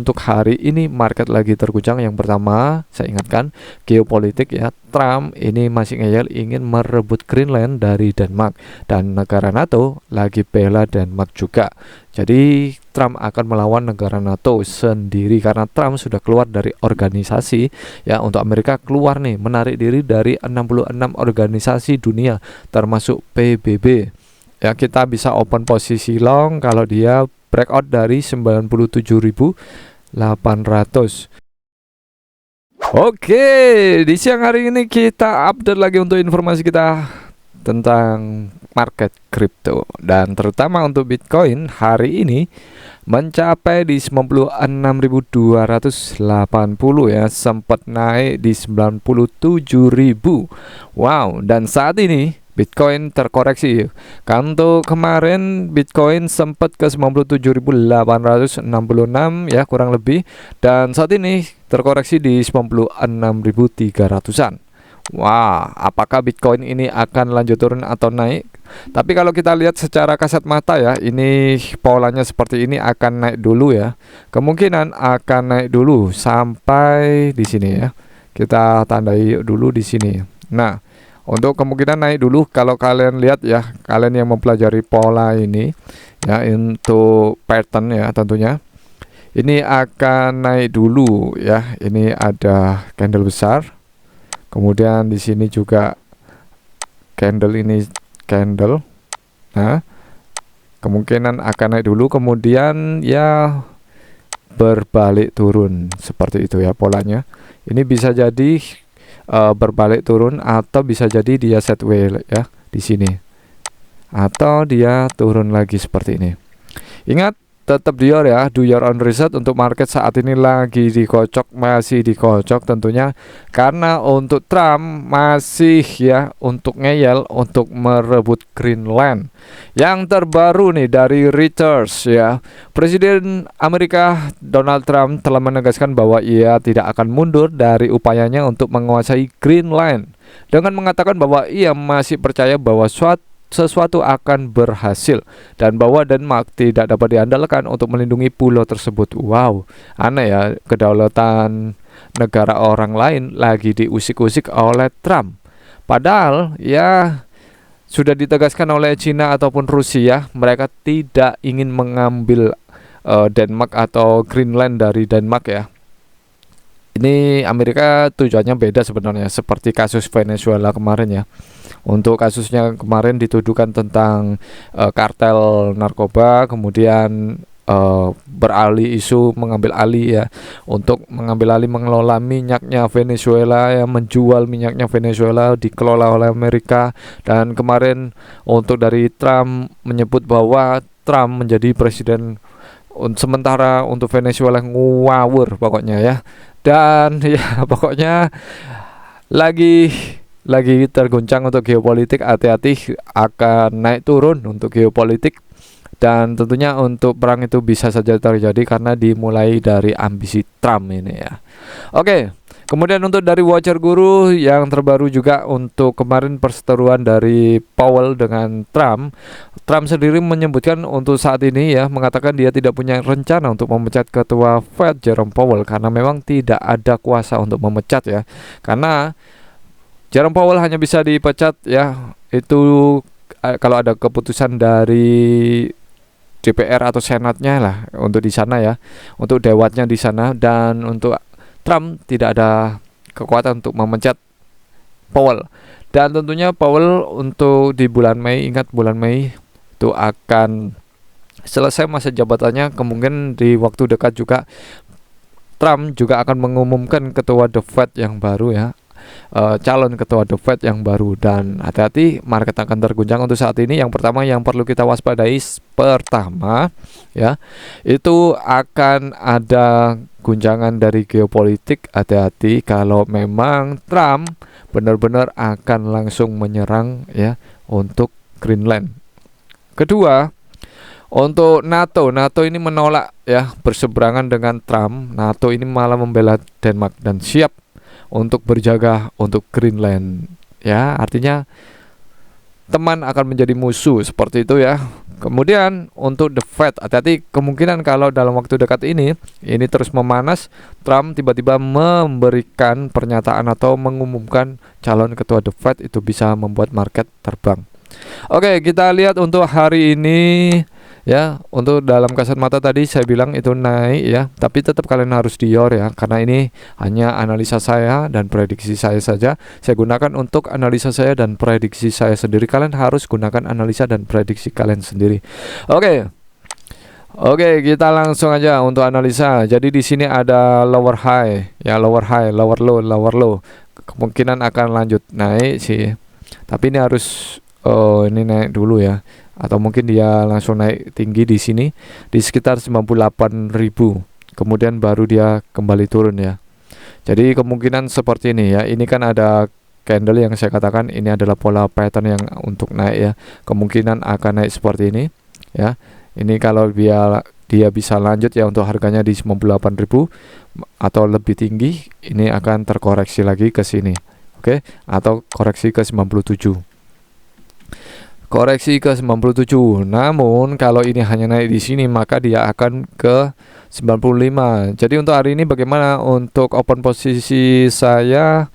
Untuk hari ini market lagi terguncang. Yang pertama, saya ingatkan geopolitik ya. Trump ini masih ngeyel ingin merebut Greenland dari Denmark, dan negara NATO lagi bela Denmark juga. Jadi Trump akan melawan negara NATO sendiri karena Trump sudah keluar dari organisasi ya. Untuk Amerika keluar nih, menarik diri dari 66 organisasi dunia termasuk PBB. Ya, kita bisa open posisi long kalau dia breakout dari 97.800. Oke, di siang hari ini kita update lagi untuk informasi kita tentang market kripto, dan terutama untuk Bitcoin hari ini mencapai di 96.280 ya, sempat naik di 97.000. Wow, dan saat ini Bitcoin terkoreksi. Kan untuk kemarin Bitcoin sempat ke 97.866 ya kurang lebih, dan saat ini terkoreksi di 96.300-an. Wah, apakah Bitcoin ini akan lanjut turun atau naik? Tapi kalau kita lihat secara kasat mata ya, ini polanya seperti ini, akan naik dulu ya. Kemungkinan akan naik dulu sampai di sini ya. Kita tandai dulu di sini. Nah, untuk kemungkinan naik dulu, kalau kalian lihat ya, kalian yang mempelajari pola ini ya, untuk pattern ya tentunya, ini akan naik dulu ya. Ini ada candle besar, kemudian di sini juga candle ini candle. Nah, kemungkinan akan naik dulu, kemudian ya berbalik turun seperti itu ya polanya. Ini bisa jadi berbalik turun, atau bisa jadi dia sideways ya di sini, atau dia turun lagi seperti ini. Ingat, tetap do your own research. Untuk market saat ini lagi dikocok, masih dikocok tentunya, karena untuk Trump masih ya untuk ngeyel untuk merebut Greenland. Yang terbaru nih dari Reuters ya, Presiden Amerika Donald Trump telah menegaskan bahwa ia tidak akan mundur dari upayanya untuk menguasai Greenland, dengan mengatakan bahwa ia masih percaya bahwa sesuatu akan berhasil, dan bahwa Denmark tidak dapat diandalkan untuk melindungi pulau tersebut. Wow, aneh ya, kedaulatan negara orang lain lagi diusik-usik oleh Trump. Padahal ya sudah ditegaskan oleh Cina ataupun Rusia, mereka tidak ingin mengambil Denmark atau Greenland dari Denmark ya. Ini Amerika tujuannya beda sebenarnya, seperti kasus Venezuela kemarin ya. Untuk kasusnya kemarin dituduhkan tentang kartel narkoba, kemudian beralih isu mengambil alih ya, untuk mengambil alih mengelola minyaknya Venezuela ya, menjual minyaknya Venezuela dikelola oleh Amerika. Dan kemarin untuk dari Trump menyebut bahwa Trump menjadi presiden sementara untuk Venezuela, ngawur pokoknya ya. Dan ya pokoknya lagi terguncang untuk geopolitik. Hati-hati, akan naik turun untuk geopolitik, dan tentunya untuk perang itu bisa saja terjadi karena dimulai dari ambisi Trump ini ya. Oke, kemudian untuk dari Watcher Guru yang terbaru juga, untuk kemarin perseteruan dari Powell dengan Trump sendiri menyebutkan untuk saat ini ya, mengatakan dia tidak punya rencana untuk memecat ketua Fed Jerome Powell, karena memang tidak ada kuasa untuk memecat ya. Karena Jerome Powell hanya bisa dipecat ya, itu kalau ada keputusan dari DPR atau Senatnya lah, untuk di sana ya, untuk dewannya di sana. Dan untuk Trump tidak ada kekuatan untuk memecat Powell. Dan tentunya Powell untuk di bulan Mei, ingat bulan Mei itu akan selesai masa jabatannya. Kemungkinan di waktu dekat juga Trump juga akan mengumumkan ketua The Fed yang baru ya, calon ketua The Fed yang baru. Dan hati-hati, market akan terguncang untuk saat ini. Yang pertama yang perlu kita waspadai, pertama ya, itu akan ada guncangan dari geopolitik. Hati-hati kalau memang Trump benar-benar akan langsung menyerang ya untuk Greenland. Kedua, untuk NATO ini menolak ya berseberangan dengan Trump. NATO ini malah membela Denmark dan siap untuk berjaga untuk Greenland ya, artinya teman akan menjadi musuh seperti itu ya. Kemudian untuk The Fed. Hati-hati, kemungkinan kalau dalam waktu dekat ini terus memanas, Trump tiba-tiba memberikan pernyataan atau mengumumkan calon ketua The Fed, itu bisa membuat market terbang. Oke, kita lihat untuk hari ini ya. Untuk dalam kasat mata tadi saya bilang itu naik ya, tapi tetap kalian harus dior ya, karena ini hanya analisa saya dan prediksi saya saja. Saya gunakan untuk analisa saya dan prediksi saya sendiri. Kalian harus gunakan analisa dan prediksi kalian sendiri. Oke, kita langsung aja untuk analisa. Jadi di sini ada lower high ya, lower high, lower low, lower low. Kemungkinan akan lanjut naik sih. Tapi ini harus ini naik dulu ya, atau mungkin dia langsung naik tinggi di sini di sekitar 98.000, kemudian baru dia kembali turun ya. Jadi kemungkinan seperti ini ya. Ini kan ada candle yang saya katakan ini adalah pola pattern yang untuk naik ya. Kemungkinan akan naik seperti ini ya. Ini kalau dia bisa lanjut ya untuk harganya di 98.000 atau lebih tinggi, ini akan terkoreksi lagi ke sini. Oke, atau koreksi ke 97. Koreksi ke 97. Namun kalau ini hanya naik di sini, maka dia akan ke 95. Jadi untuk hari ini bagaimana untuk open posisi saya?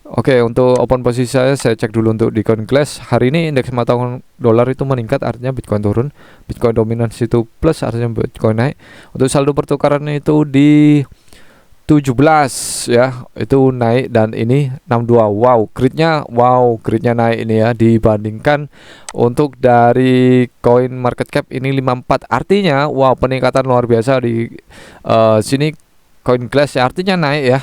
Oke, untuk open posisi saya cek dulu untuk di CoinGlass. Hari ini indeks mata uang dolar itu meningkat, artinya Bitcoin turun. Bitcoin dominansi itu plus, artinya Bitcoin naik. Untuk saldo pertukaran itu di 17 ya, itu naik, dan ini 62. Gridnya naik ini ya, dibandingkan untuk dari coin market cap ini 54. Artinya peningkatan luar biasa di sini CoinGlass ya, artinya naik ya.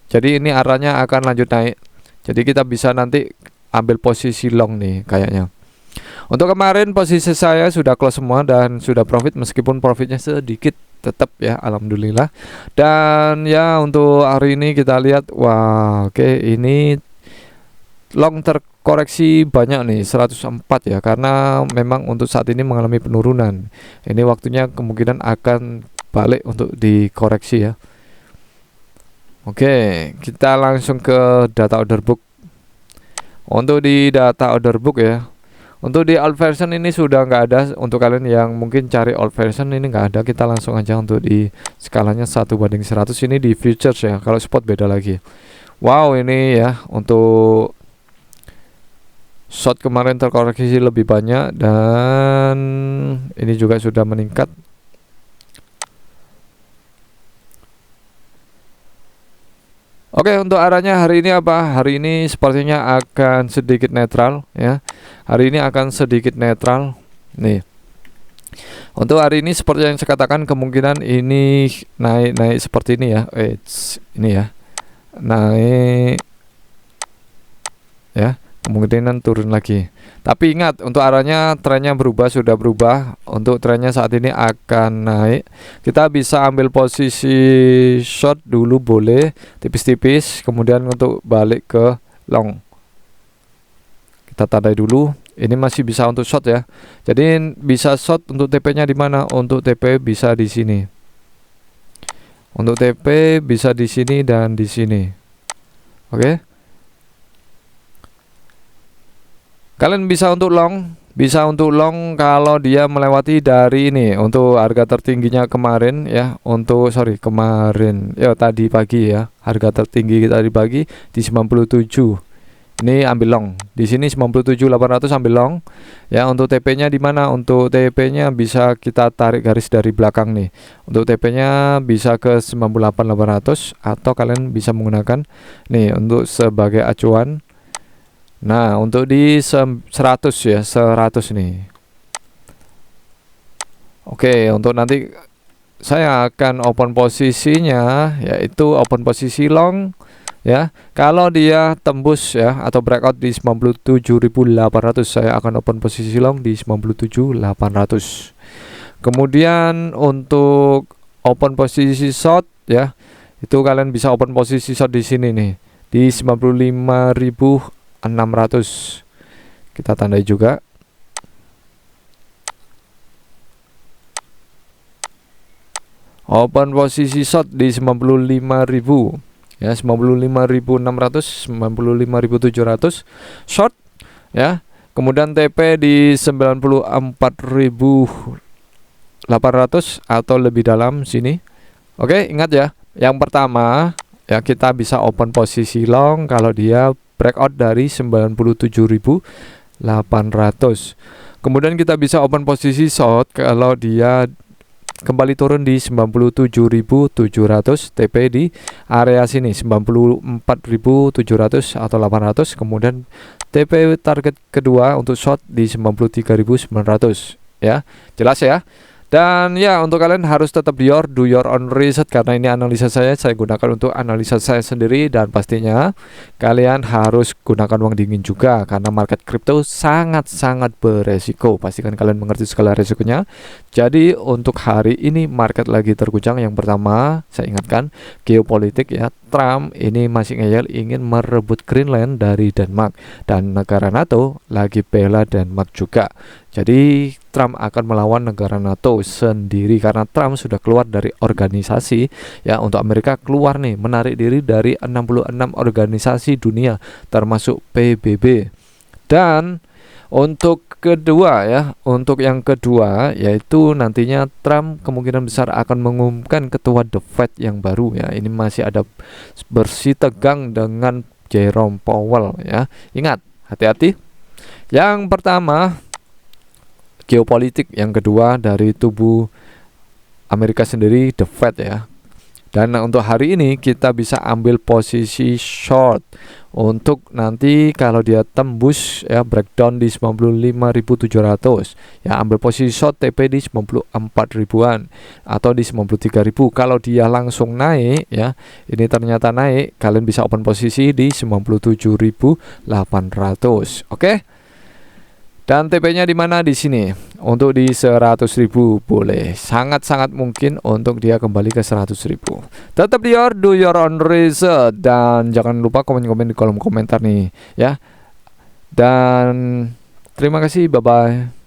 Jadi ini arahnya akan lanjut naik. Jadi kita bisa nanti ambil posisi long nih kayaknya. Untuk kemarin posisi saya sudah close semua dan sudah profit, meskipun profitnya sedikit tetap ya, alhamdulillah. Dan ya untuk hari ini kita lihat, ini long terkoreksi banyak nih, 104 ya, karena memang untuk saat ini mengalami penurunan. Ini waktunya kemungkinan akan balik untuk dikoreksi ya. Oke, kita langsung ke data order book. Untuk di data order book ya, untuk di old version ini sudah nggak ada. Untuk kalian yang mungkin cari old version, ini nggak ada. Kita langsung aja untuk di skalanya 1/100. Ini di futures ya, kalau spot beda lagi. Ini ya untuk short kemarin terkoreksi lebih banyak, dan ini juga sudah meningkat. Oke, untuk arahnya hari ini apa? Hari ini sepertinya akan sedikit netral ya. Hari ini akan sedikit netral nih. Untuk hari ini seperti yang saya katakan, kemungkinan ini naik seperti ini ya. Ini ya. Naik ya, kemungkinan turun lagi. Tapi ingat, untuk arahnya trennya sudah berubah. Untuk trennya saat ini akan naik. Kita bisa ambil posisi short dulu boleh, tipis-tipis, kemudian untuk balik ke long. Kita tandai dulu. Ini masih bisa untuk short ya. Jadi bisa short untuk TP-nya di mana? Untuk TP bisa di sini. Untuk TP bisa di sini dan di sini. Oke. Kalian bisa untuk long, kalau dia melewati dari ini untuk harga tertingginya kemarin ya, kemarin ya, tadi pagi ya, harga tertinggi tadi pagi di 97. Ini ambil long. Di sini 97.800 ambil long. Ya, untuk TP-nya di mana? Untuk TP-nya bisa kita tarik garis dari belakang nih. Untuk TP-nya bisa ke 98.800, atau kalian bisa menggunakan nih untuk sebagai acuan. Nah, untuk di 100 ya, 100 nih. Oke, untuk nanti saya akan open posisinya, yaitu open posisi long ya. Kalau dia tembus ya atau breakout di 97.800, saya akan open posisi long di 97.800. Kemudian untuk open posisi short ya, itu kalian bisa open posisi short di sini nih, di 95.600. Kita tandai juga. Open posisi short di 95.000 ya, 95.600, 95.700 short ya. Kemudian TP di 94.800 800 atau lebih dalam sini. Oke, ingat ya. Yang pertama ya, kita bisa open posisi long kalau dia breakout dari 97.800. Kemudian kita bisa open posisi short kalau dia kembali turun di 97.700, TP di area sini 94.700 atau 800. Kemudian TP target kedua untuk short di 93.900 ya. Jelas ya. Dan ya, untuk kalian harus tetap do your own research, karena ini analisa saya gunakan untuk analisa saya sendiri, dan pastinya kalian harus gunakan uang dingin juga karena market crypto sangat-sangat beresiko. Pastikan kalian mengerti segala resikonya. Jadi untuk hari ini market lagi terguncang. Yang pertama saya ingatkan geopolitik ya, Trump ini masih ngeyel ingin merebut Greenland dari Denmark, dan negara NATO lagi bela Denmark juga. Jadi Trump akan melawan negara NATO sendiri karena Trump sudah keluar dari organisasi ya. Untuk Amerika keluar nih, menarik diri dari 66 organisasi dunia termasuk PBB. Dan untuk kedua ya, untuk yang kedua yaitu nantinya Trump kemungkinan besar akan mengumumkan ketua The Fed yang baru ya. Ini masih ada bersih tegang dengan Jerome Powell ya. Ingat, hati-hati. Yang pertama geopolitik, yang kedua dari tubuh Amerika sendiri, The Fed ya. Dan untuk hari ini kita bisa ambil posisi short untuk nanti kalau dia tembus ya, breakdown di 95.700 ya, ambil posisi short TP di 94 ribuan atau di 93.000. Kalau dia langsung naik ya, ini ternyata naik, kalian bisa open posisi di 97.800. Oke. Dan TP-nya di mana? Di sini. Untuk di 100.000 boleh. Sangat-sangat mungkin untuk dia kembali ke 100.000. Tetap do your own research, dan jangan lupa komen-komen di kolom komentar nih ya. Dan terima kasih, bye bye.